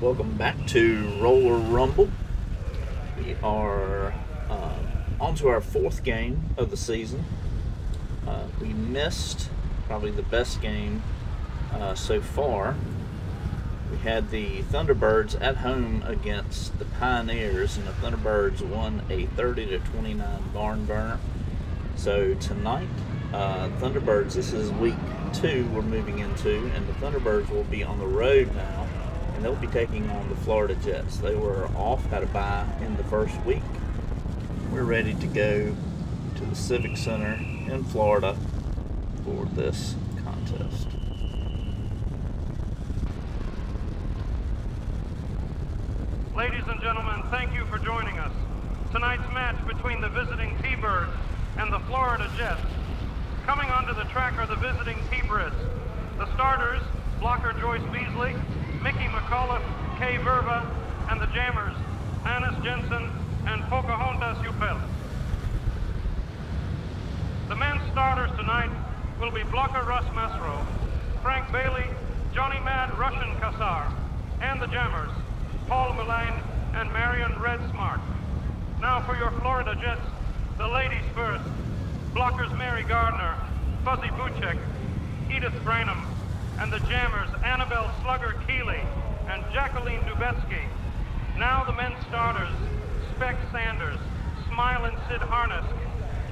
Welcome back to Roller Rumble. We are on to our fourth game of the season. We missed probably the best game so far. We had the Thunderbirds at home against the Pioneers, and the Thunderbirds won a 30-29 barn burner. So tonight, Thunderbirds, this is week 2 we're moving into, and the Thunderbirds will be on the road now. And they'll be taking on the Florida Jets. They were off, had a bye in the first week. We're ready to go to the Civic Center in Florida for this contest. Ladies and gentlemen, thank you for joining us. Tonight's match between the visiting T-Birds and the Florida Jets. Coming onto the track are the visiting T-Birds. The starters, blocker Joyce Beasley, Mickey McAuliffe, Kay Verva, and the jammers, Anis Jensen and Pocahontas Upel. The men's starters tonight will be blocker Russ Masro, Frank Bailey, Johnny Mad Russian Kassar, and the jammers, Paul Mullane and Marion Red Smart. Now for your Florida Jets, the ladies first. Blockers Mary Gardner, Fuzzy Buchek, Edith Branham, and the jammers Annabelle Slugger Keeley and Jacqueline Dubetsky. Now the men's starters, Speck Sanders, Smile and Sid Harness,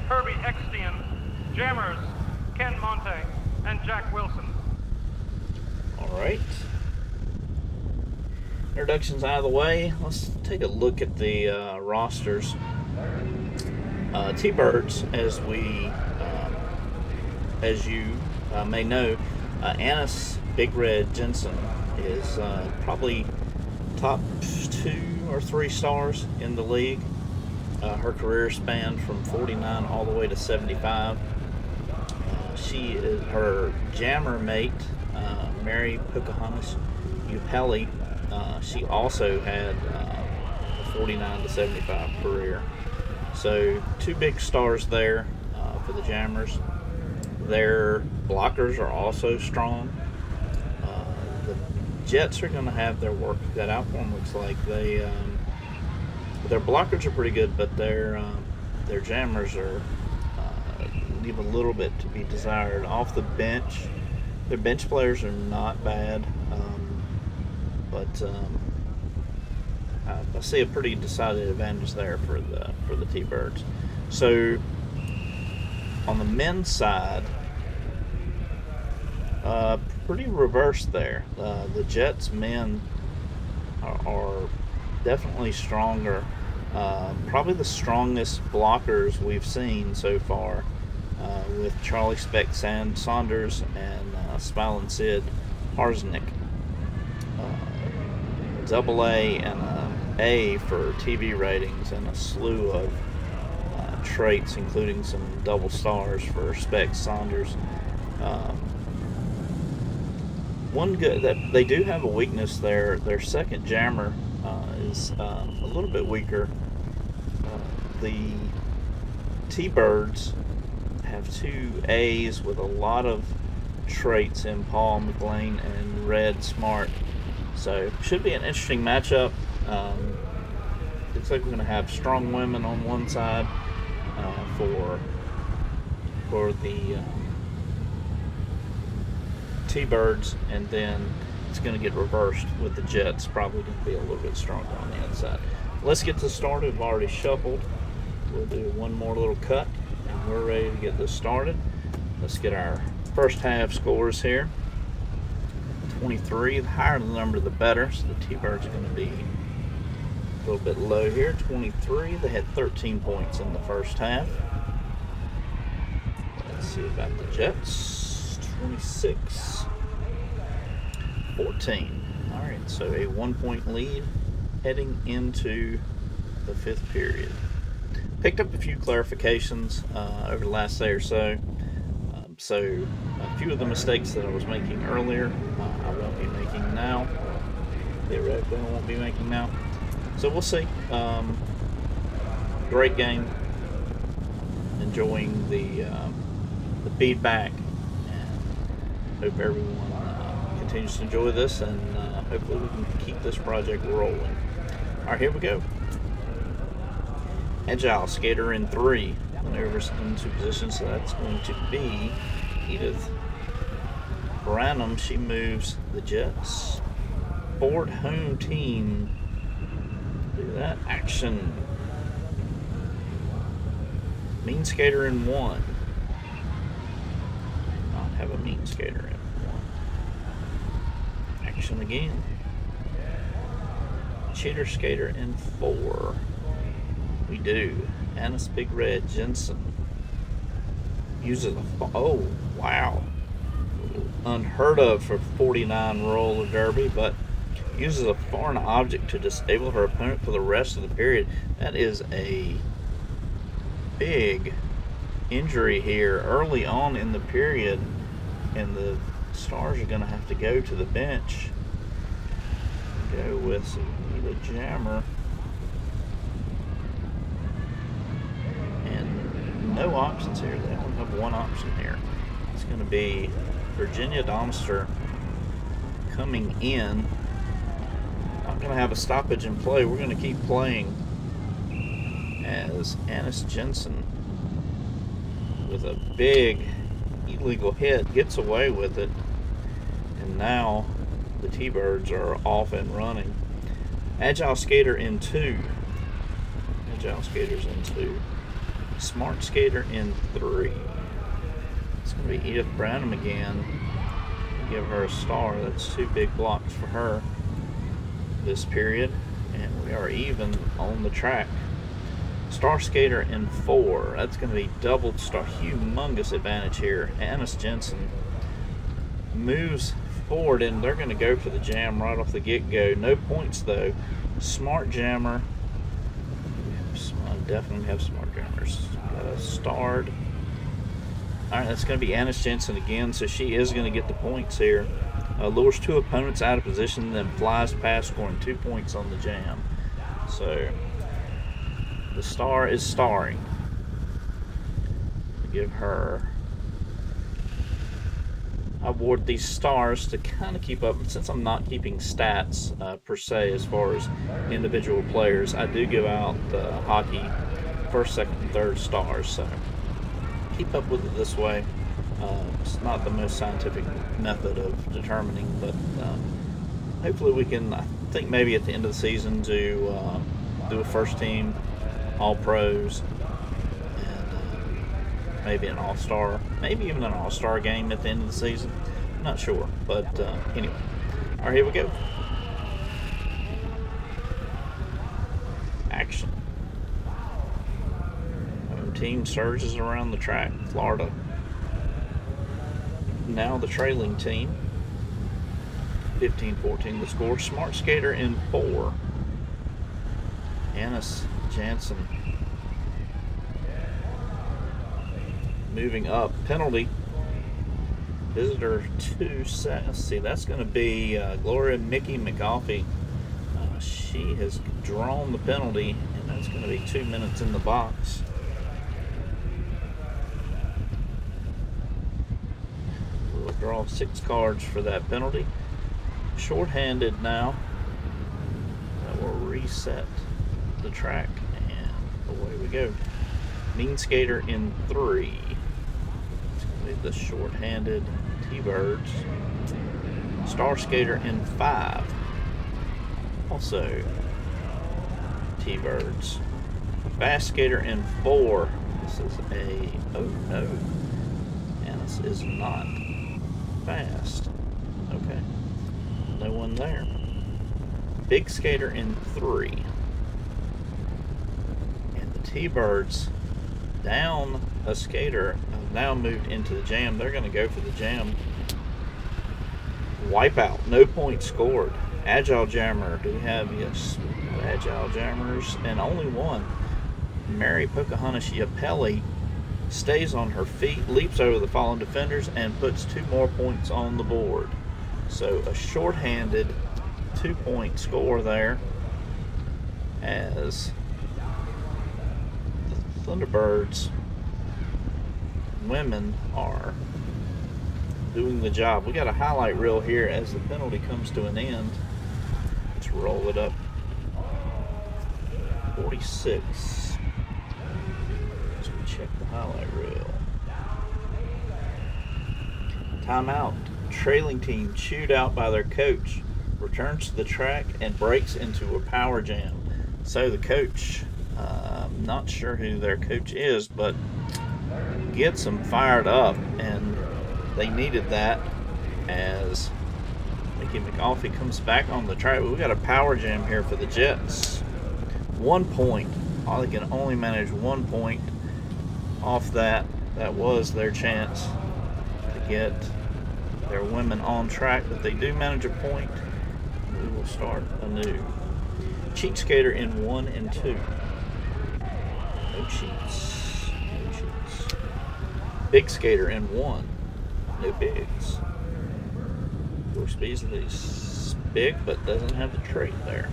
Herbie Eckstein, jammers Ken Monte and Jack Wilson. All right. Introductions out of the way. Let's take a look at the rosters. T-Birds, as you may know, Anis Big Red Jensen is probably top 2 or 3 stars in the league. Her career spanned from 49 all the way to 75. She is her jammer mate, Mary Pocahontas Upelli. She also had a 49 to 75 career. So 2 big stars there for the jammers. Their blockers are also strong. The Jets are going to have their work cut out for them. Looks like their blockers are pretty good, but their jammers are leave a little bit to be desired. Off the bench, their bench players are not bad, but I see a pretty decided advantage there for the T-Birds. So on the men's side, pretty reversed there. The Jets men are definitely stronger. Probably the strongest blockers we've seen so far, with Charlie Speck Saunders and Smile and Sid Harsnick. AA and A for TV ratings, and a slew of traits, including some double stars for Speck Saunders. One good that they do have a weakness there. Their second jammer is a little bit weaker. The T-Birds have 2 A's with a lot of traits in Paul McLean and Red Smart. So should be an interesting matchup. Looks like we're going to have strong women on one side for the T-Birds, and then it's going to get reversed with the Jets. Probably going to be a little bit stronger on the inside. Let's get this started. We've already shuffled. We'll do one more little cut, and we're ready to get this started. Let's get our first half scores here. 23, the higher the number the better, so the T-Birds are going to be a little bit low here. 23, they had 13 points in the first half. Let's see about the Jets. 26, 14. All right, so a 1-point lead heading into the 5th period. Picked up a few clarifications over the last day or so. So a few of the mistakes that I was making earlier, I won't be making now. Theoretically, I won't be making now. So we'll see. Great game. Enjoying the feedback, and hope everyone continues to enjoy this, and hopefully we can keep this project rolling. All right, here we go. Agile skater in 3 maneuvers into position, so that's going to be Edith Branham. She moves the Jets. Ford home team. Do that. Action. Mean skater in 1. Not have a mean skater in 1. Action again. Cheater skater in 4. We do. Anna's Big Red Jensen uses a, oh wow, unheard of for 49 roller derby, but uses a foreign object to disable her opponent for the rest of the period. That is a big injury here early on in the period, and the Stars are going to have to go to the bench. Go with the jammer. No options here. They only have one option here. It's going to be Virginia Domster coming in. Not going to have a stoppage in play. We're going to keep playing as Annis Jensen with a big illegal hit gets away with it, and now the T-Birds are off and running. Agile skater in 2. Agile skaters in 2. Smart skater in 3. It's going to be Edith Branham again. Give her a star. That's 2 big blocks for her this period. And we are even on the track. Star skater in 4. That's going to be double star. Humongous advantage here. Annis Jensen moves forward, and they're going to go for the jam right off the get-go. No points, though. Smart jammer. I definitely have smart jammers. Got a starred. Alright, that's going to be Annis Jensen again, so she is going to get the points here. Lures 2 opponents out of position, then flies past, scoring 2 points on the jam. So, the star is starring. Give her. I award these stars to kind of keep up, since I'm not keeping stats per se as far as individual players. I do give out hockey 1st, 2nd, and 3rd stars, so keep up with it this way. It's not the most scientific method of determining, but hopefully we can, I think maybe at the end of the season, do a first team, all pros, maybe an all-star, maybe even an all-star game at the end of the season. I'm not sure, but anyway. All right, here we go. Action. Home team surges around the track. Florida. Now the trailing team. 15-14 the score. Smart skater in 4. Annis Jensen. Moving up. Penalty. Visitor 2 set. Let's see, that's going to be Gloria Mickey McAuliffe. She has drawn the penalty, and that's going to be 2 minutes in the box. We'll draw 6 cards for that penalty. Short-handed now. That will reset the track, and away we go. Mean skater in 3. The short-handed T-Birds. Star skater in 5. Also T-Birds. Fast skater in 4. This is a, oh no, and this is not fast. Okay, no one there. Big skater in 3. And the T-Birds down a skater, now moved into the jam. They're going to go for the jam. Wipeout. No points scored. Agile jammer. Do we have? Yes, we got agile jammers, and only one. Mary Pocahontas Yapelli stays on her feet, leaps over the fallen defenders, and puts 2 more points on the board. So a short-handed 2-point score there, as the Thunderbirds women are doing the job. We got a highlight reel here as the penalty comes to an end. Let's roll it up. 46. As we check the highlight reel. Timeout. Trailing team chewed out by their coach. Returns to the track and breaks into a power jam. So the coach, I'm not sure who their coach is, but gets them fired up, and they needed that as Mickey McAuliffe comes back on the track. We got a power jam here for the Jets. 1 point. Oh, they can only manage 1 point off that. That was their chance to get their women on track, but they do manage a point. We will start anew. Cheat skater in 1 and 2. No cheats. No cheats. Big skater in 1. No bigs. Of course, Beasley's big, but doesn't have the trait there.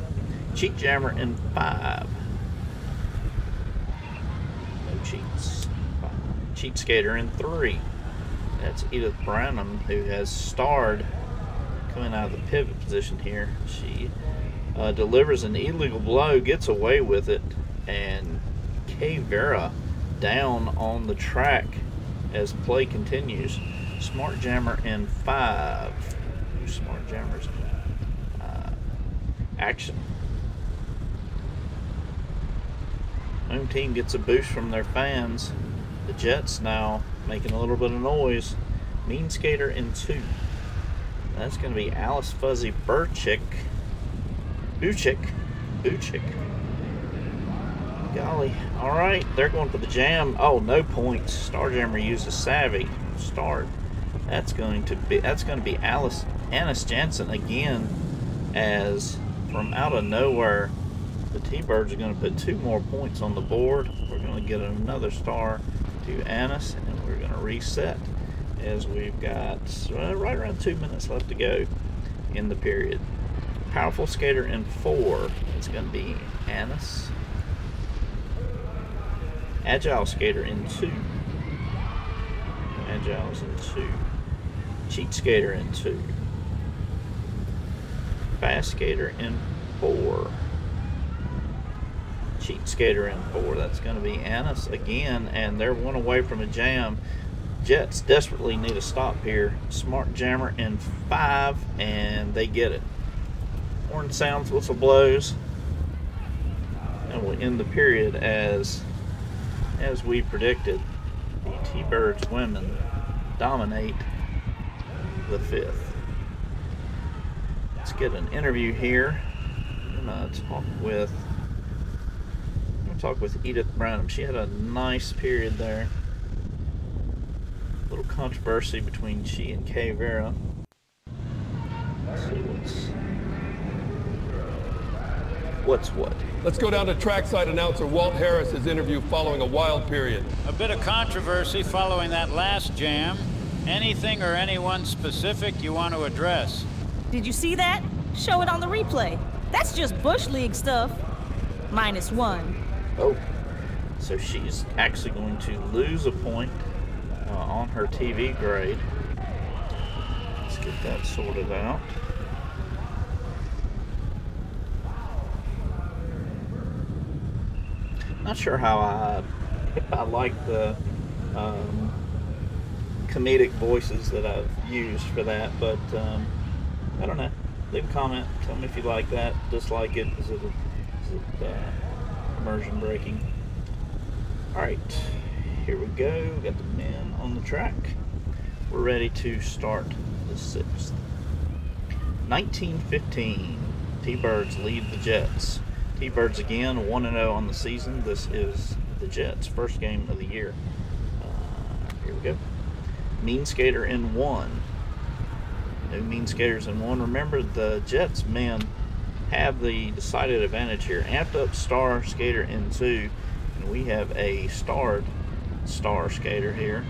Cheat jammer in 5. No cheats. 5. Cheat skater in 3. That's Edith Branham, who has starred coming out of the pivot position here. She delivers an illegal blow, gets away with it, and Kay Vera down on the track as play continues. Smart jammer in 5. Smart jammers. Action. Home team gets a boost from their fans. The Jets now making a little bit of noise. Mean skater in 2. That's going to be Alice Fuzzy Buchik. Golly. All right, they're going for the jam. Oh, no points. Star Jammer uses Savvy. Start. That's going to be Annis Jansen again, as from out of nowhere, the T-Birds are going to put 2 more points on the board. We're going to get another star to Annis, and we're going to reset as we've got right around 2 minutes left to go in the period. Powerful skater in 4. It's going to be Annis. Agile skater in 2. Agile's in 2. Cheat skater in 2. Fast skater in 4. Cheat skater in 4. That's going to be Annis again, and they're 1 away from a jam. Jets desperately need a stop here. Smart jammer in 5, and they get it. Horn sounds, whistle blows, and we'll end the period as we predicted. The T-Birds women dominate the 5th. Let's get an interview here. I'm going to talk with Edith Branham. She had a nice period there. A little controversy between she and Kay Vera. Let's see what's what. Let's go down to trackside announcer Walt Harris's interview following a wild period. A bit of controversy following that last jam. Anything or anyone specific you want to address? Did you see that? Show it on the replay. That's just Bush League stuff. -1. Oh, so she's actually going to lose a point on her TV grade. Let's get that sorted out. Not sure how I like the comedic voices that I've used for that, but I don't know. Leave a comment. Tell me if you like that, dislike it. Is it immersion breaking? All right, here we go. We got the men on the track. We're ready to start the 6th. 1915. T-Birds lead the Jets. T-Birds again, 1-0 on the season. This is the Jets' first game of the year. Here we go. Mean skater in 1. No mean skaters in 1. Remember, the Jets men have the decided advantage here. Amped up star skater in 2, and we have a starred star skater here.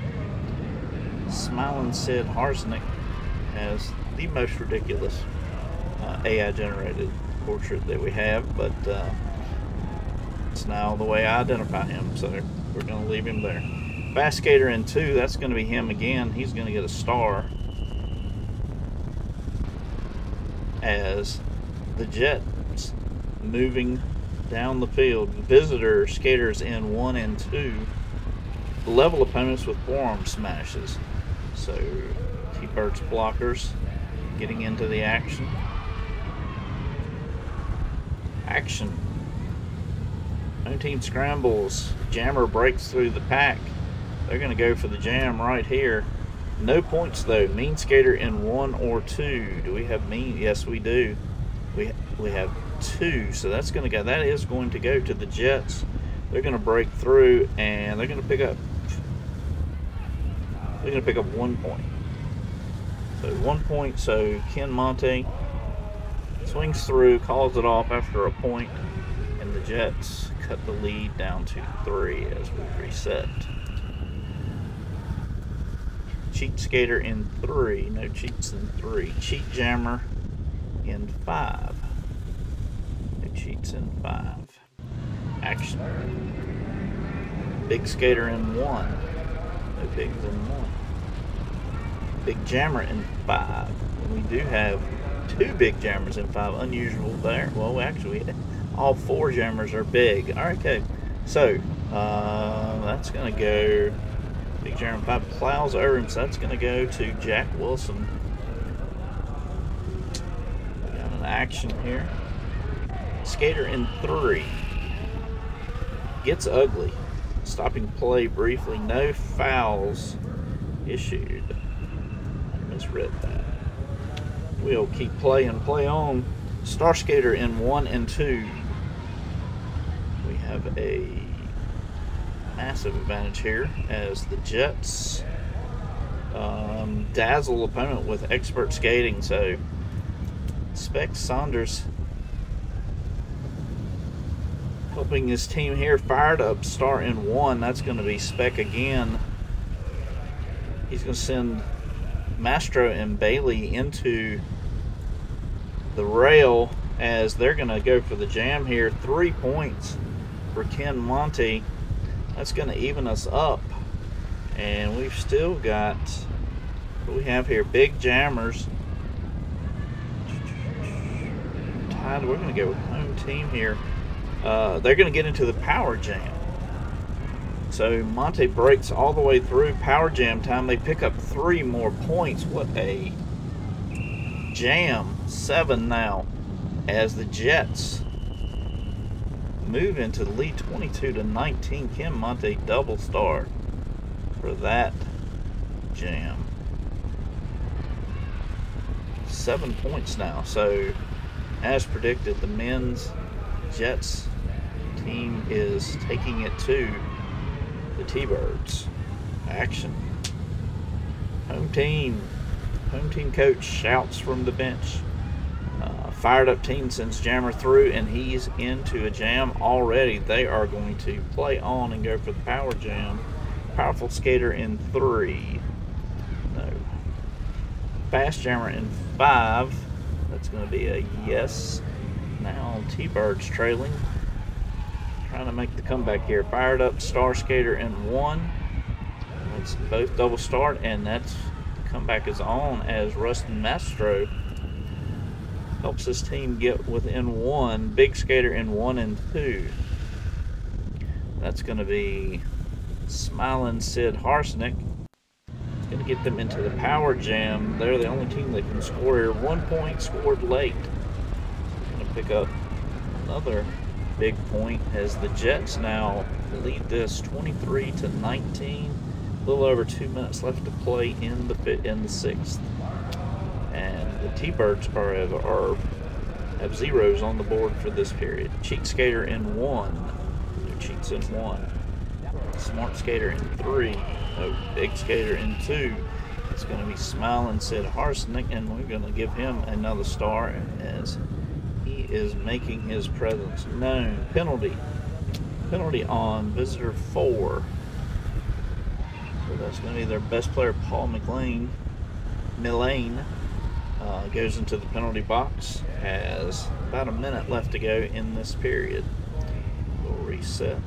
Smiling Sid Harsnick has the most ridiculous AI generated portrait that we have, but it's now the way I identify him, so we're going to leave him there. Fast skater in 2, that's going to be him again. He's going to get a star, as the Jet moving down the field. Visitor skaters in 1 and 2 level opponents with forearm smashes. So T-Bird's blockers getting into the action. Home team scrambles. Jammer breaks through the pack. They're going to go for the jam right here. No points though. Mean skater in 1 or 2. Do we have mean? Yes, we do. We have 2. So that's going to go. That is going to go to the Jets. They're going to break through and they're going to pick up. They're going to pick up 1 point. So 1 point. So Ken Monte swings through, calls it off after a point, and the Jets cut the lead down to 3 as we reset. Cheat skater in 3. No cheats in 3. Cheat jammer in 5. No cheats in 5. Action. Big skater in 1. No bigs in 1. Big jammer in 5. And we do have 2 big jammers in 5. Unusual there. Well, actually, all 4 jammers are big. All right, okay. So that's going to go. Big jammer in 5 plows over him, so that's going to go to Jack Wilson. We got an action here. Skater in 3. Gets ugly. Stopping play briefly. No fouls issued. I misread that. We'll keep playing. Play on. Star skater in 1 and 2. We have a massive advantage here as the Jets dazzle opponent with expert skating. So Spec Saunders helping his team here. Fired up Star in 1. That's going to be Spec again. He's going to send Mastro and Bailey into the rail as they're going to go for the jam here. 3 points for Ken Monte. That's going to even us up. And we've still got, what we have here, big jammers. Tied. We're going to go with home team here. They're going to get into the power jam. So Monte breaks all the way through power jam time. They pick up 3 more points. What a jam. 7 now as the Jets move into the lead 22-19. Kim Monte double star for that jam. 7 points now. So as predicted, the men's Jets team is taking it to the T-Birds. Action. Home team coach shouts from the bench. Fired up team sends jammer through and he's into a jam already. They are going to play on and go for the power jam. Powerful skater in 3. No. Fast jammer in 5. That's going to be a yes. Now T-Birds trailing. Trying to make the comeback here. Fired up star skater in 1. That's both double start, and that's the comeback is on as Rustin Mastro helps his team get within 1. Big skater in 1 and 2. That's going to be Smiling Sid Harsnick. It's going to get them into the power jam. They're the only team that can score here. 1 point scored late. Going to pick up another big point as the Jets now lead this 23-19. A little over 2 minutes left to play in the 6th. And the T-Birds have zeros on the board for this period. Cheat skater in 1. No cheats in 1. Smart skater in 3. No big skater in 2. It's going to be Smiling Sid Harsnick, and we're going to give him another star as he is making his presence known. Penalty on visitor 4. So that's going to be their best player, Paul Millane. Goes into the penalty box. Has about a minute left to go in this period. We'll reset.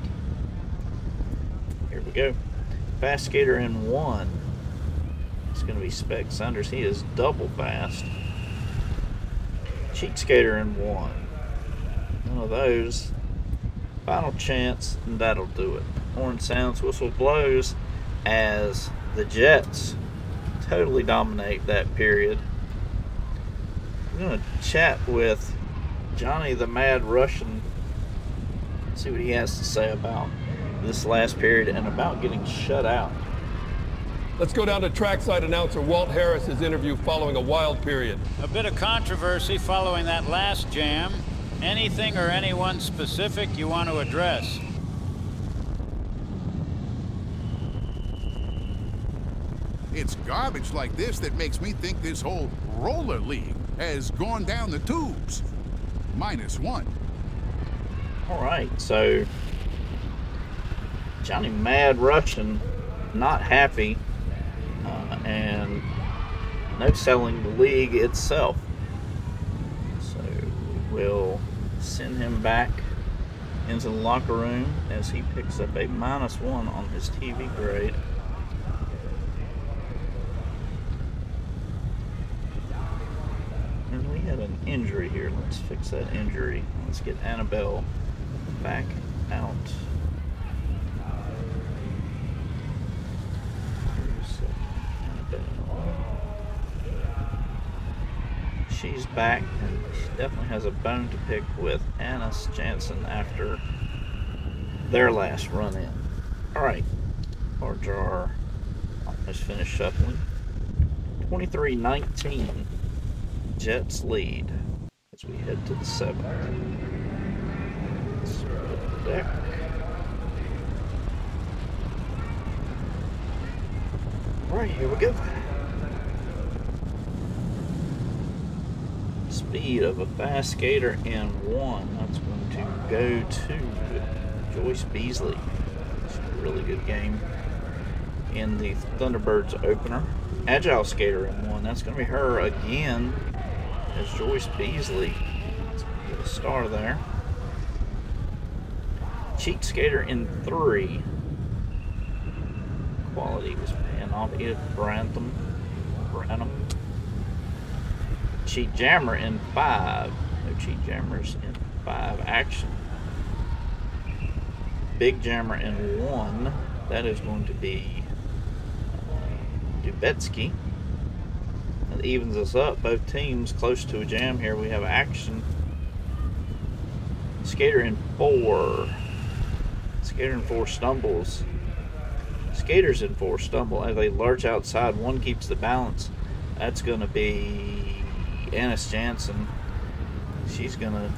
Here we go. Fast skater in 1. It's going to be Spec Saunders. He is double fast. Cheat skater in 1. One of those. Final chance, and that'll do it. Horn sounds, whistle blows as the Jets totally dominate that period. I'm going to chat with Johnny the Mad Russian, see what he has to say about this last period and about getting shut out. Let's go down to trackside announcer Walt Harris's interview following a wild period. A bit of controversy following that last jam. Anything or anyone specific you want to address? It's garbage like this that makes me think this whole roller league has gone down the tubes. -1. All right, so Johnny Mad Russian not happy and no selling the league itself. So we'll send him back into the locker room as he picks up a -1 on his TV grade. And we had an injury here. Let's fix that injury. Let's get Annabelle back out. She's back, and she definitely has a bone to pick with Annis Jansen after their last run in. Alright, our jar almost finished shuffling. 23-19, Jets lead as we head to the 7th. Let's put the deck. Alright, here we go. Speed of a fast skater in 1. That's going to go to Joyce Beasley. It's a really good game in the Thunderbirds opener. Agile skater in 1. That's going to be her again as Joyce Beasley. Let's get a star there. Cheat skater in 3. Quality was paying off. Edith Branham. Cheat jammer in 5. No cheat jammers in 5. Action. Big jammer in 1. That is going to be Dubetsky. That evens us up. Both teams close to a jam here. We have action. Skater in 4. Skater in 4 stumbles. Skaters in 4 stumble as they lurch outside. 1 keeps the balance. That's going to be Annis Jansen. She's going to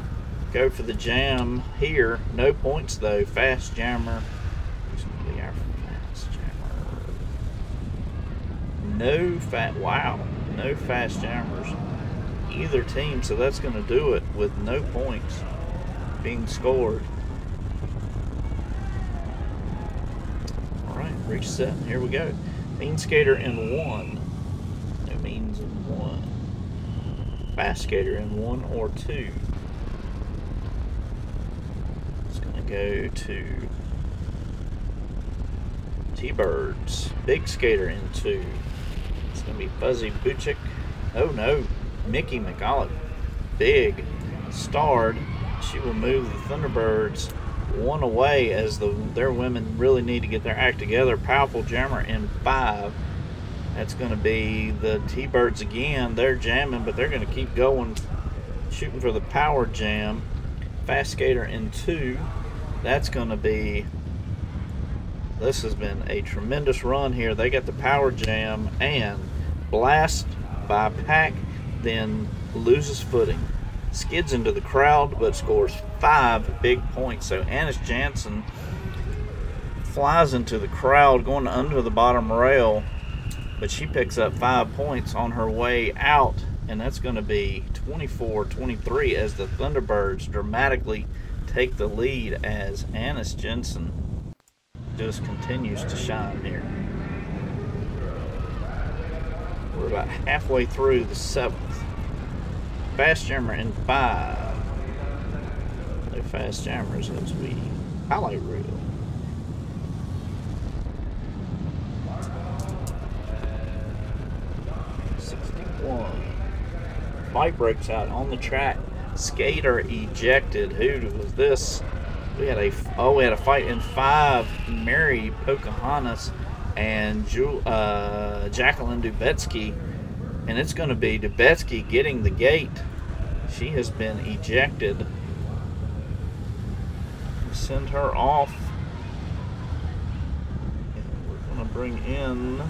go for the jam here. No points though. Fast jammer. Who's going to be our fast jammer? No fast jammers either team, so that's going to do it with no points being scored. Alright, reset. Here we go. Mean skater in 1. No means in 1. Fast skater in 1 or 2. It's going to go to T-Birds. Big skater in 2. It's going to be Fuzzy Buchik. Oh no, Mickey McAuliffe. Big. Starred. She will move the Thunderbirds 1 away as their women really need to get their act together. Powerful jammer in 5. That's going to be the T-Birds again. They're jamming, but they're going to keep going, shooting for the power jam. Fast skater in 2. That's going to be... This has been a tremendous run here. They got the power jam and blast by Pack, then loses footing. Skids into the crowd, but scores 5 big points. So Annis Jansen flies into the crowd, going under the bottom rail. But she picks up 5 points on her way out, and that's going to be 24-23 as the Thunderbirds dramatically take the lead as Annis Jansen just continues to shine here. We're about halfway through the 7th. Fast jammer in 5. No fast jammers as we highlight reel. Fight breaks out on the track Skater ejected. Who was this? We had a fight in 5. Mary Pocahontas and Jacqueline Dubetsky, and it's going to be Dubetsky getting the gate. She has been ejected. Send her off. And we're going to bring in.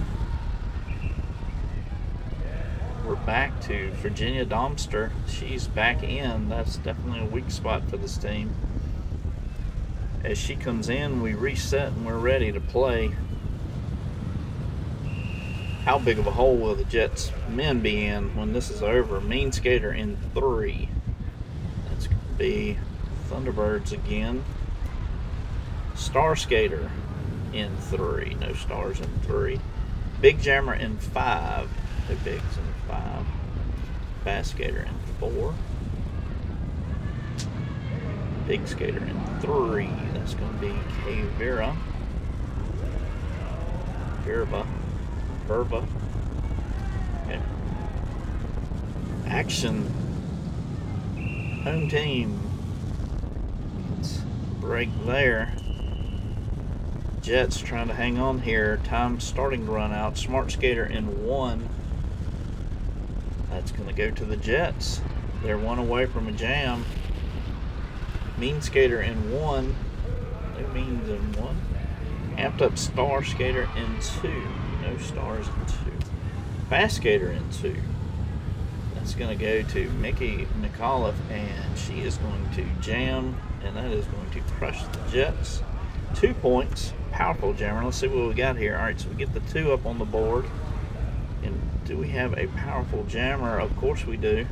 We're back to Virginia Domster. She's back in. That's definitely a weak spot for this team. As she comes in, we reset and we're ready to play. How big of a hole will the Jets men be in when this is over? Mean Skater in 3. That's going to be Thunderbirds again. Star Skater in 3. No stars in 3. Big Jammer in 5. No bigs in 5. Bass Skater in 4. Big Skater in 3. That's going to be Kay Vera. Verva. Okay. Action. Home team. Let's break there. Jets trying to hang on here. Time starting to run out. Smart Skater in 1. That's going to go to the Jets. They're 1 away from a jam. Mean Skater in 1. No means in 1. Amped up Star Skater in 2. No stars in 2. Fast Skater in 2. That's going to go to Mickey McAuliffe, and she is going to jam, and that is going to crush the Jets. 2 points. Powerful jammer. Let's see what we got here. All right, so we get the 2 up on the board. And do we have a powerful jammer? Of course we do.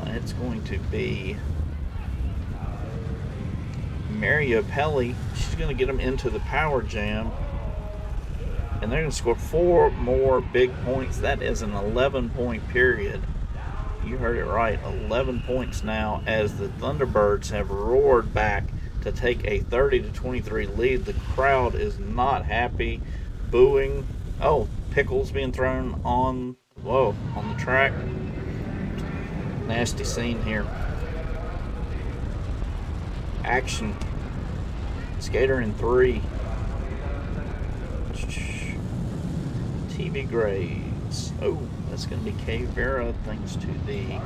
It's going to be Maria Pelly. She's going to get them into the power jam. And they're going to score 4 more big points. That is an 11-point period. You heard it right. 11 points now as the Thunderbirds have roared back to take a 30-23 lead. The crowd is not happy. Booing. Oh, pickles being thrown on the track. Nasty scene here. Action. Skater in 3. TV grades. Oh, that's going to be Kay Vera, thanks to the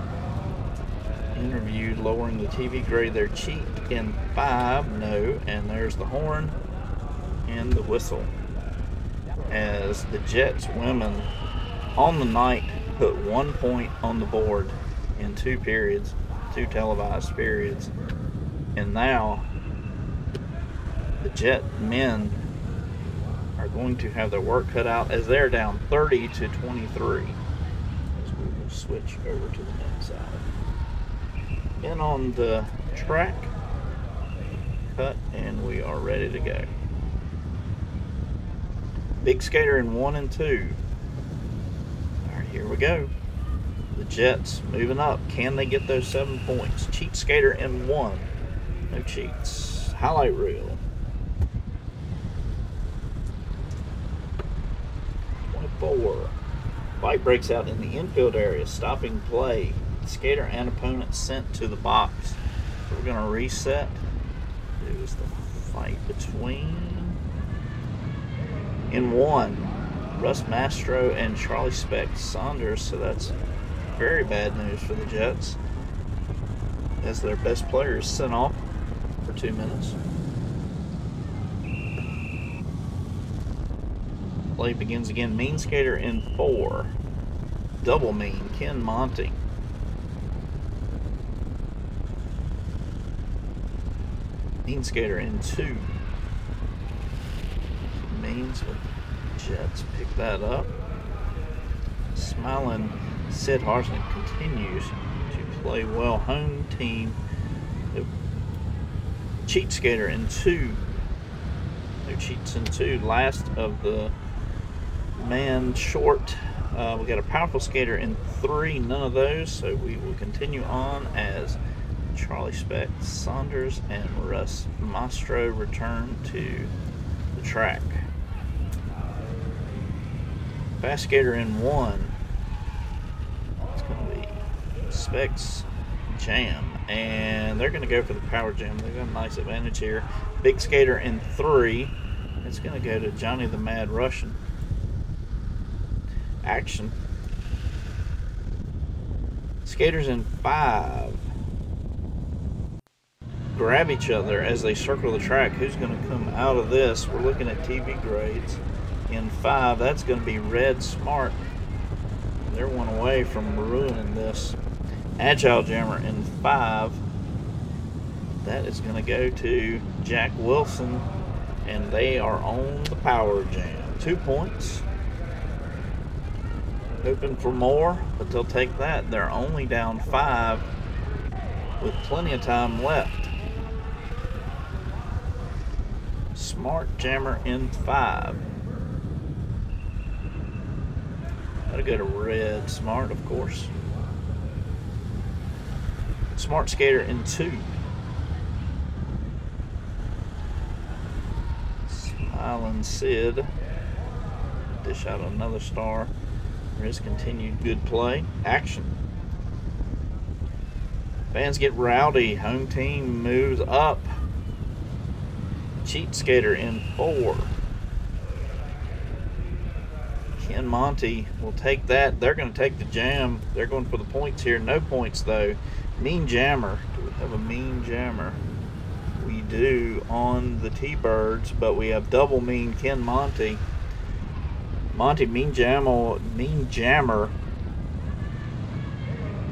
interview lowering the TV grade there. Cheat in 5. No. And there's the horn and the whistle. As the Jets women on the night put 1 point on the board in 2 periods, 2 televised periods. And now the Jet men are going to have their work cut out as they're down 30-23. As we will switch over to the men's side. In on the track, cut, and we are ready to go. Big Skater in 1 and 2. All right, here we go. The Jets moving up. Can they get those 7 points? Cheat Skater in 1. No cheats. Highlight reel. 24. Fight breaks out in the infield area, stopping play. Skater and opponent sent to the box. So we're going to reset. It was the fight between. In 1, Russ Mastro and Charlie Speck Saunders. So that's very bad news for the Jets, as their best player is sent off for 2 minutes. Play begins again. Mean Skater in 4. Double mean. Ken Monty. Mean Skater in 2. Means with Jets pick that up. Smiling Sid Harsnick continues to play well. Home team. Cheat Skater in 2. No cheats in 2. Last of the man short. We got a powerful Skater in 3. None of those. So we will continue on as Charlie Speck Saunders and Russ Mastro return to the track. Fast Skater in 1. It's going to be Specs jam. And they're going to go for the power jam. They've got a nice advantage here. Big Skater in 3. It's going to go to Johnny the Mad Russian. Action. Skaters in 5 grab each other as they circle the track. Who's going to come out of this? We're looking at TV grades. In 5, that's going to be Red Smart. They're one away from ruining this. Agile Jammer in 5. That is going to go to Jack Wilson, and they are on the power jam. 2 points. Hoping for more, but they'll take that. They're only down 5 with plenty of time left. Smart Jammer in 5. Gotta go to Red Smart, of course. Smart Skater in 2. Smiling Sid. Dish out another star. There is continued good play. Action. Fans get rowdy. Home team moves up. Cheat Skater in 4. Ken Monty will take that. They're going to take the jam. They're going for the points here. No points, though. Mean Jammer. Do we have a Mean Jammer? We do on the T-Birds, but we have double Mean Ken Monty. Mean Jammer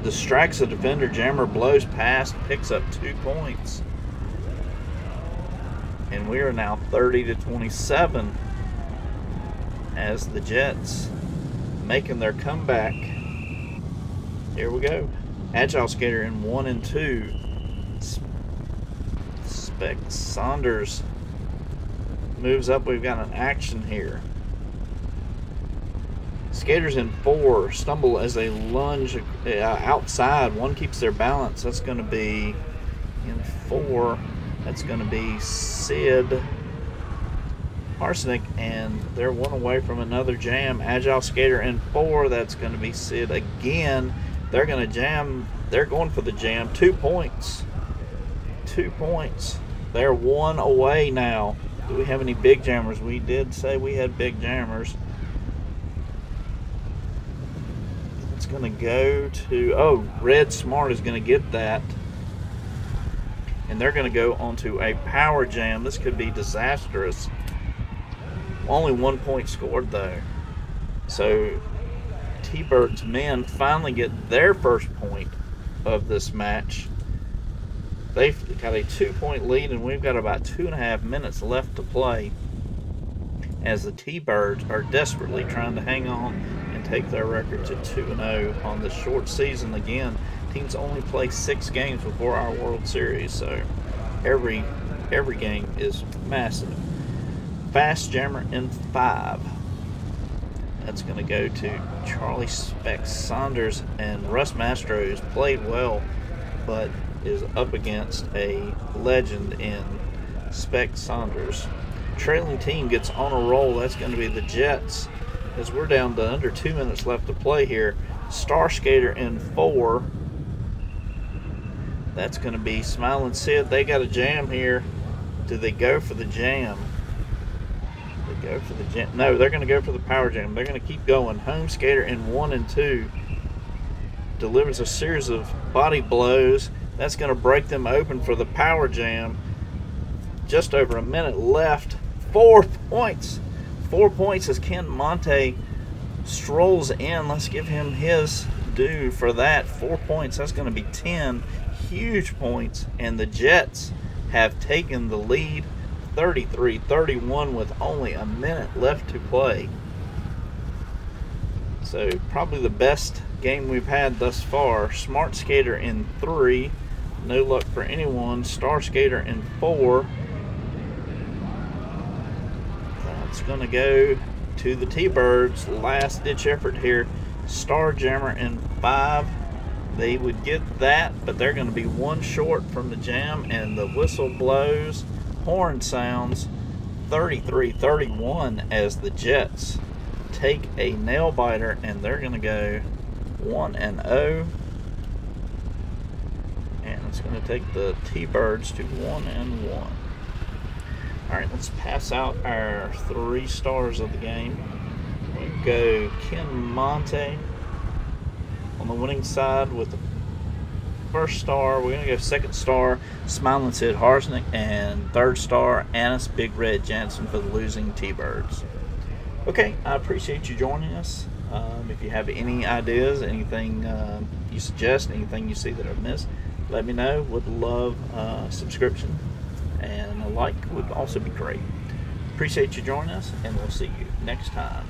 distracts the defender. Jammer blows past, picks up 2 points. And we are now 30-27 as the Jets making their comeback. Here we go. Agile Skater in 1 and 2. Spec Saunders moves up. We've got an action here. Skaters in 4 stumble as they lunge outside. One keeps their balance. That's going to be in 4. That's going to be Sid Arsenic, and they're one away from another jam. Agile Skater in 4. That's going to be Sid again. They're going to jam. They're going for the jam. 2 points. 2 points. They're 1 away now. Do we have any big jammers? We did say we had big jammers. It's going to go to, Red Smart is going to get that. And they're going to go onto a power jam. This could be disastrous. Only 1 point scored, though. So T-Bird's men finally get their first point of this match. They've got a 2-point lead, and we've got about 2.5 minutes left to play as the T-Birds are desperately trying to hang on and take their record to 2-0 on the short season. Again, teams only play 6 games before our World Series, so every game is massive. Fast Jammer in 5. That's going to go to Charlie Spec Saunders, and Russ Mastro's played well, but is up against a legend in Spec Saunders. Trailing team gets on a roll. That's going to be the Jets, as we're down to under 2 minutes left to play here. Star Skater in 4. That's going to be Smiling Sid. They got a jam here. Do they go for the jam? They go for the jam. No, they're going to go for the power jam. They're going to keep going. Home Skater in 1 and 2 delivers a series of body blows. That's going to break them open for the power jam. Just over a minute left. 4 points. 4 points as Ken Monte strolls in. Let's give him his due for that. 4 points. That's going to be 10 huge points. And the Jets have taken the lead 33-31 with only a minute left to play. So probably the best game we've had thus far. Smart Skater in 3. No luck for anyone. Star Skater in 4. That's going to go to the T-Birds. Last ditch effort here. Star Jammer in 5. They would get that, but they're going to be 1 short from the jam, and the whistle blows. Horn sounds. 33-31 as the Jets take a nail biter, and they're going to go 1-0. It's going to take the T-Birds to 1-1. Alright, let's pass out our 3 stars of the game. We go Ken Monte on the winning side with the first star. We're going to go second star, Smiling Sid Harsnick, and third star, Annis Big Red Jansen for the losing T-Birds. Okay, I appreciate you joining us. If you have any ideas, anything you suggest, anything you see that I've missed, let me know. Would love subscription, and a like would also be great. Appreciate you joining us, and we'll see you next time.